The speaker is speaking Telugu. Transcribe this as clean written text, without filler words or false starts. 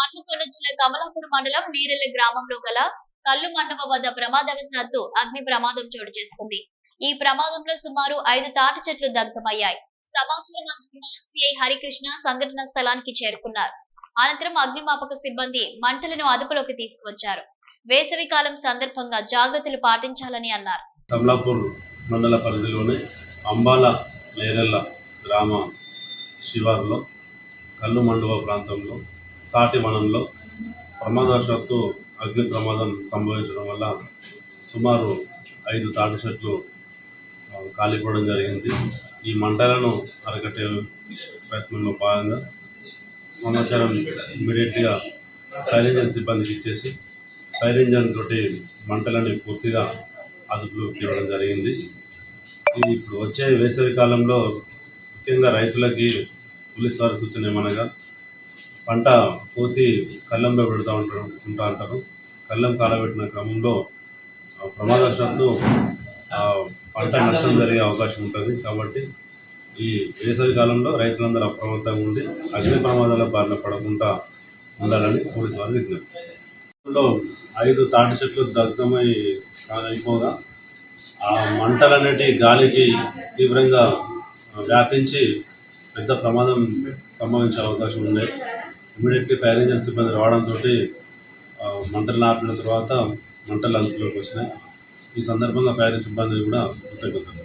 హన్మకొండ జిల్లా కమలాపూర్ మండలం నీరెల్ల గ్రామంలో గల కల్లు మండపం వద్ద ప్రమాదవశాత్తు అగ్ని ప్రమాదం చోటు చేసుకుంది. ఈ ప్రమాదంలో సుమారు 5 తాటి చెట్లు దగ్ధమయ్యాయి. సమాచారం అందుకున్న సిఐ హరికృష్ణ సంఘటన స్థలానికి చేరుకున్నారు. అనంతరం అగ్నిమాపక సిబ్బంది మంటలను అదుపులోకి తీసుకువచ్చారు. వేసవి కాలం సందర్భంగా జాగ్రత్తలు పాటించాలని అన్నారు. కమలాపూర్ మండల పరిధిలోని అంబాల నేరెల్ల గ్రామ శివారులో కల్లు మండవ ప్రాంతంలో తాటి వనంలో ప్రమాదవశాత్తు అగ్ని ప్రమాదం సంభవించడం వల్ల సుమారు 5 తాటి చెట్లు కాలిపోవడం జరిగింది. ఈ మంటలను అరకట్టే ప్రయత్నంలో భాగంగా సమాచారం ఇమ్మీడియట్గా ఫైర్ ఇంజన్ సిబ్బందికి ఇచ్చేసి ఫైర్ ఇంజన్ తోటి మంటలని పూర్తిగా అదుపులోకి తీయడం జరిగింది. ఇది ఇప్పుడు వచ్చే వేసవి కాలంలో ముఖ్యంగా రైతులకి పోలీసు వారి సూచన ఏమనగా పంట కోసి కళ్ళంలో పెడుతూ ఉంటారు. కళ్ళం కాలబెట్టిన క్రమంలో ప్రమాదవశాత్తు పంట నష్టం జరిగే అవకాశం ఉంటుంది. కాబట్టి ఈ వేసవి కాలంలో రైతులందరూ అప్రమత్తంగా ఉండి అగ్ని ప్రమాదాల బారిన పడకుండా ఉండాలని పోలీసు వారు విజ్ఞప్తి. 5 తాటి చెట్లు దగ్ధమై అయిపోగా ఆ మంటలన్నిటి గాలికి తీవ్రంగా వ్యాపించి పెద్ద ప్రమాదం సంభవించే అవకాశం ఉంది. ఇమీడియట్లీ ఫైర్ ఇంజన్ సిబ్బంది రావడంతో మంటలు ఆపిన తర్వాత మంటలు అదుపులోకి వచ్చినాయి. ఈ సందర్భంగా ఫైర్ సిబ్బందిని కూడా కృతజ్ఞతలు.